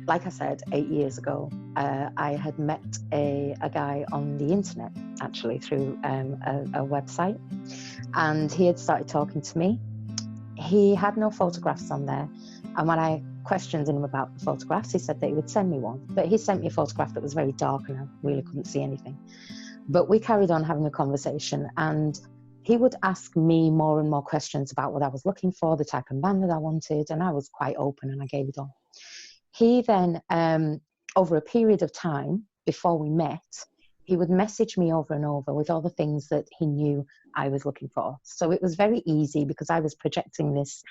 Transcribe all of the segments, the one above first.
like I said, 8 years ago, I had met a guy on the internet, actually, through a website, and he had started talking to me. He had no photographs on there, and when I questioned him about the photographs, he said that he would send me one, but he sent me a photograph that was very dark and I really couldn't see anything. But we carried on having a conversation, and he would ask me more and more questions about what I was looking for, the type of man that I wanted, and I was quite open and I gave it all. He then, over a period of time before we met, he would message me over and over with all the things that he knew I was looking for. So it was very easy because I was projecting this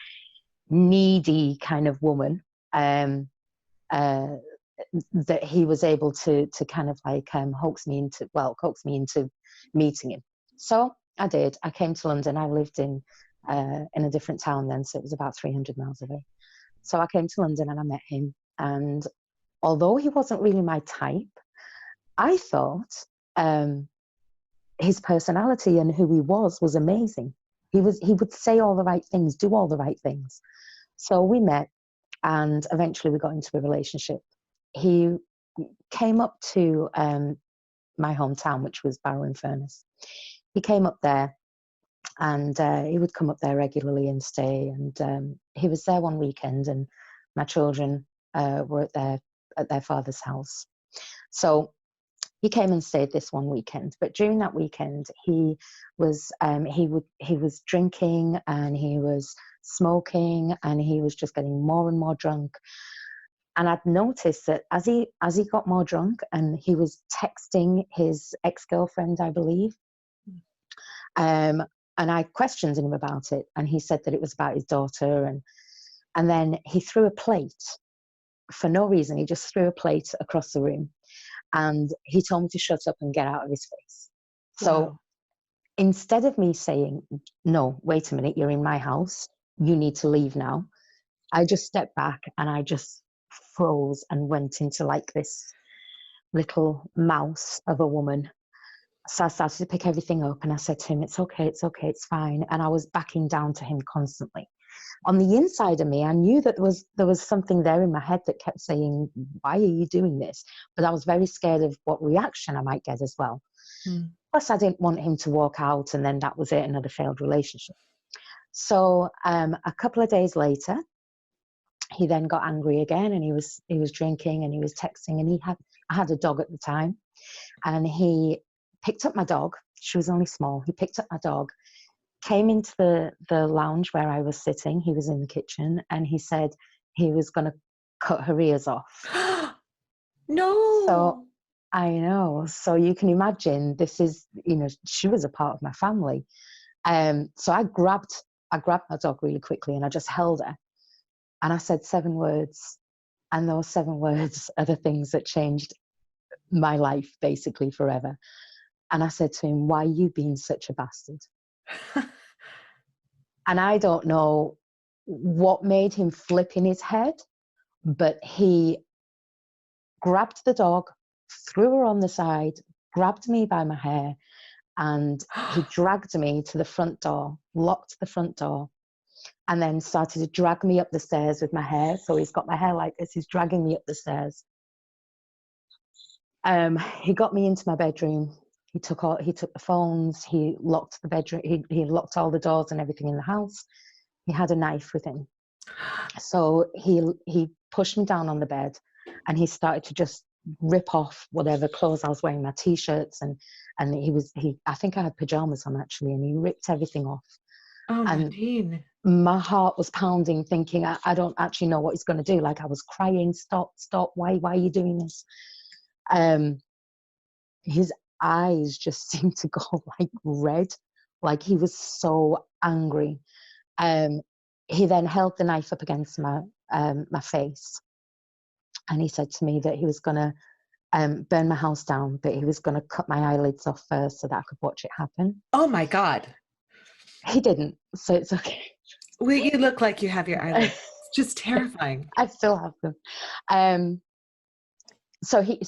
needy kind of woman, uh, that he was able to kind of like coax me into meeting him. So I did. I came to London. I lived in a different town then, so it was about 300 miles away. So I came to London and I met him. And although he wasn't really my type, I thought his personality and who he was amazing. He would say all the right things, do all the right things. So we met, and eventually we got into a relationship. He came up to my hometown, which was Barrow-in-Furness. He came up there, and he would come up there regularly and stay. And he was there one weekend, and my children were at their father's house. So he came and stayed this one weekend. But during that weekend, he was drinking, and he was smoking, and he was just getting more and more drunk. And I'd noticed that as he got more drunk, and he was texting his ex-girlfriend, I believe, and I questioned him about it, and he said that it was about his daughter, and then he threw a plate for no reason. He just threw a plate across the room, and he told me to shut up and get out of his face. So Wow. instead of me saying, no, wait a minute, you're in my house, you need to leave now, I just stepped back and I just froze and went into like this little mouse of a woman. So I started to pick everything up, and I said to him, it's okay, it's fine. And I was backing down to him constantly. On the inside of me, I knew that there was something there in my head that kept saying, why are you doing this? But I was very scared of what reaction I might get as well. Mm. Plus, I didn't want him to walk out and then that was it, another failed relationship. So a couple of days later, he then got angry again, and he was drinking, and he was texting, and I had a dog at the time, and he picked up my dog. She was only small. He picked up my dog, came into the lounge where I was sitting. He was in the kitchen, and he said he was going to cut her ears off. No. So I know. So you can imagine, this is, she was a part of my family. So I grabbed my dog really quickly, and I just held her, and I said 7 words, and those 7 words are the things that changed my life basically forever. And I said to him, why are you being such a bastard? And I don't know what made him flip in his head, but he grabbed the dog, threw her on the side, grabbed me by my hair, and he dragged me to the front door, locked the front door, and then started to drag me up the stairs with my hair. So he's got my hair like this, he's dragging me up the stairs. He got me into my bedroom. He took the phones, he locked the bedroom, he locked all the doors and everything in the house. He had a knife with him. So he pushed me down on the bed, and he started to just rip off whatever clothes I was wearing, my t-shirts, and I think I had pajamas on actually, and he ripped everything off. Oh, And Nadine. my heart was pounding, thinking, I don't actually know what he's going to do. Like, I was crying, stop, why are you doing this? His eyes just seemed to go like red, like he was so angry. He then held the knife up against my face, and he said to me that he was going to burn my house down, but he was going to cut my eyelids off first so that I could watch it happen. Oh my God. He didn't, so it's okay. Well, you look like you have your eyelids. It's just terrifying. I still have them. So he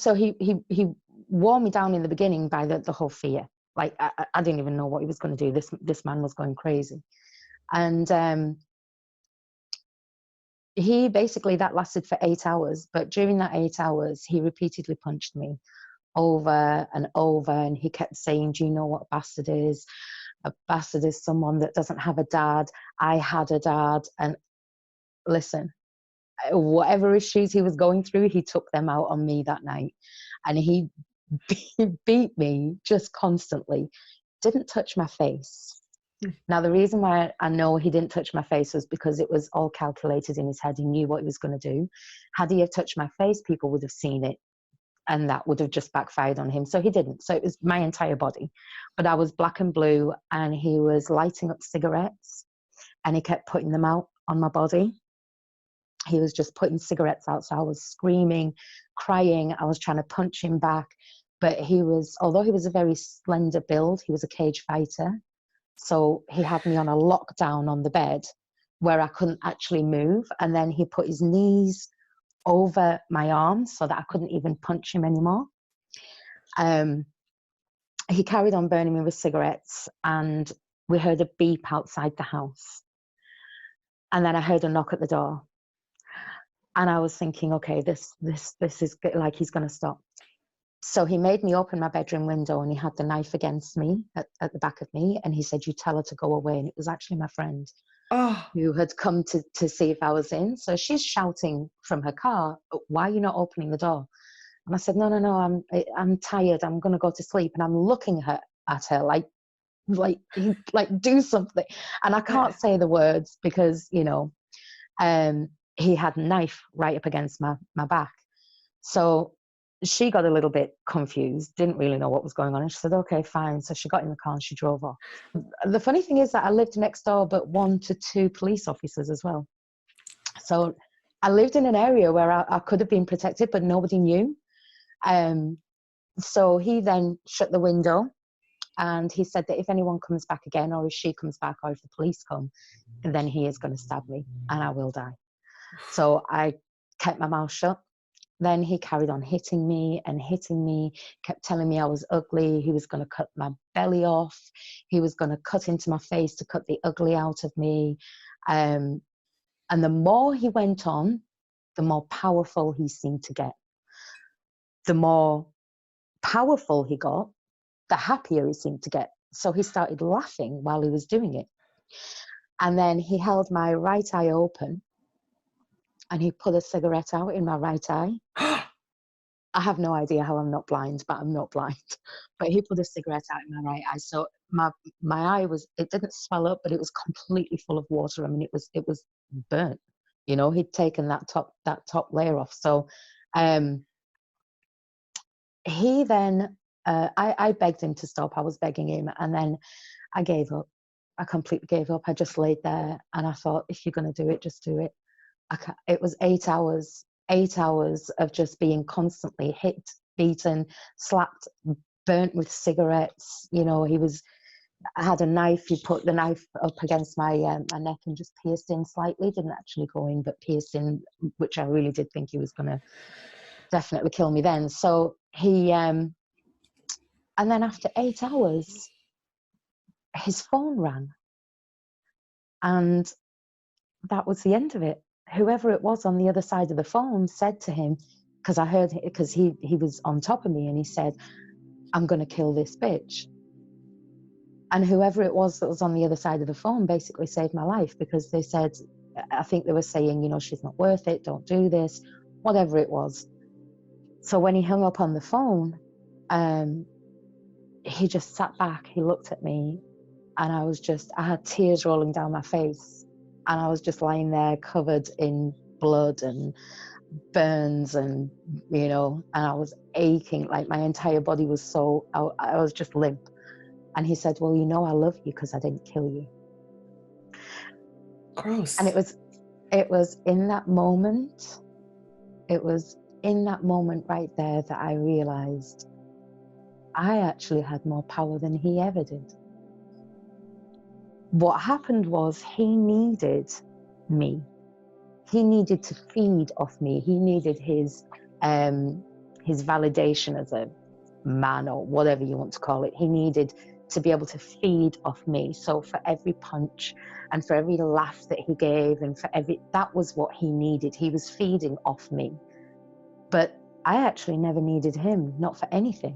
wore me down in the beginning by the whole fear. Like, I didn't even know what he was going to do. This man was going crazy. And he basically, that lasted for 8 hours. But during that 8 hours, he repeatedly punched me over and over. And he kept saying, do you know what a bastard is? A bastard is someone that doesn't have a dad. I had a dad. And listen, whatever issues he was going through, he took them out on me that night. And he beat me just constantly. Didn't touch my face. Now, the reason why I know he didn't touch my face was because it was all calculated in his head. He knew what he was going to do. Had he have touched my face, people would have seen it, and that would have just backfired on him. So he didn't. So it was my entire body. But I was black and blue, and he was lighting up cigarettes, and he kept putting them out on my body. He was just putting cigarettes out. So I was screaming, crying. I was trying to punch him back. But although he was a very slender build, he was a cage fighter. So he had me on a lockdown on the bed where I couldn't actually move. And then he put his knees over my arms so that I couldn't even punch him anymore. He carried on burning me with cigarettes, and we heard a beep outside the house. And then I heard a knock at the door. And I was thinking, okay, this is like he's going to stop. So he made me open my bedroom window, and he had the knife against me at the back of me. And he said, you tell her to go away. And it was actually my friend who had come to see if I was in. So she's shouting from her car, why are you not opening the door? And I said, no, I'm tired. I'm going to go to sleep. And I'm looking at her like do something. And I can't say the words because, he had a knife right up against my back. So she got a little bit confused, didn't really know what was going on. And she said, okay, fine. So she got in the car and she drove off. The funny thing is that I lived next door, but 1 to 2 police officers as well. So I lived in an area where I could have been protected, but nobody knew. So he then shut the window, and he said that if anyone comes back again, or if she comes back, or if the police come, then he is going to stab me and I will die. So I kept my mouth shut. Then he carried on hitting me, kept telling me I was ugly. He was going to cut my belly off. He was going to cut into my face to cut the ugly out of me. And the more he went on, the more powerful he seemed to get. The more powerful he got, the happier he seemed to get. So he started laughing while he was doing it. And then he held my right eye open, and he put a cigarette out in my right eye. I have no idea how I'm not blind, but I'm not blind. But he put a cigarette out in my right eye. So my eye it didn't swell up, but it was completely full of water. I mean, it was burnt. He'd taken that top layer off. So he then, I begged him to stop. I was begging him, and then I gave up. I completely gave up. I just laid there, and I thought, if you're going to do it, just do it. It was 8 hours of just being constantly hit, beaten, slapped, burnt with cigarettes. I had a knife. He put the knife up against my neck and just pierced in slightly. Didn't actually go in, but pierced in, which I really did think he was going to definitely kill me then. So he, and then after 8 hours, his phone rang, and that was the end of it. Whoever it was on the other side of the phone said to him, because I heard, because he was on top of me, and he said, I'm going to kill this bitch. And whoever it was that was on the other side of the phone basically saved my life, because they said, I think they were saying, she's not worth it, don't do this, whatever it was. So when he hung up on the phone, he just sat back, he looked at me, and I had tears rolling down my face. And I was just lying there covered in blood and burns, and, and I was aching, like my entire body was I was just limp. And he said, well, I love you because I didn't kill you. Gross. And it was in that moment, right there that I realized I actually had more power than he ever did. What happened was he needed me. He needed to feed off me. He needed his validation as a man, or whatever you want to call it. He needed to be able to feed off me. So for every punch and for every laugh that he gave, and that was what he needed. He was feeding off me. But I actually never needed him, not for anything.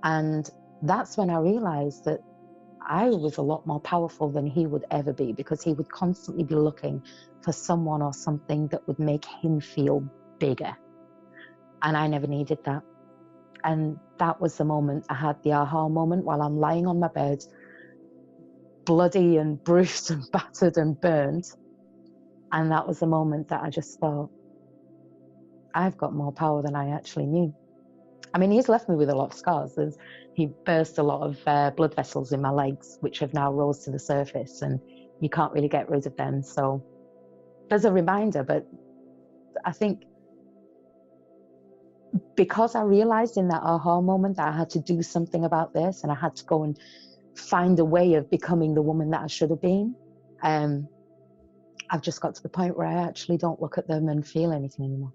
And that's when I realized that I was a lot more powerful than he would ever be, because he would constantly be looking for someone or something that would make him feel bigger. And I never needed that. And that was the moment I had the aha moment, while I'm lying on my bed, bloody and bruised and battered and burned. And that was the moment that I just thought, I've got more power than I actually knew. I mean, he's left me with a lot of scars. He burst a lot of blood vessels in my legs, which have now rose to the surface, and you can't really get rid of them. So there's a reminder, but I think because I realized in that aha moment that I had to do something about this, and I had to go and find a way of becoming the woman that I should have been, I've just got to the point where I actually don't look at them and feel anything anymore.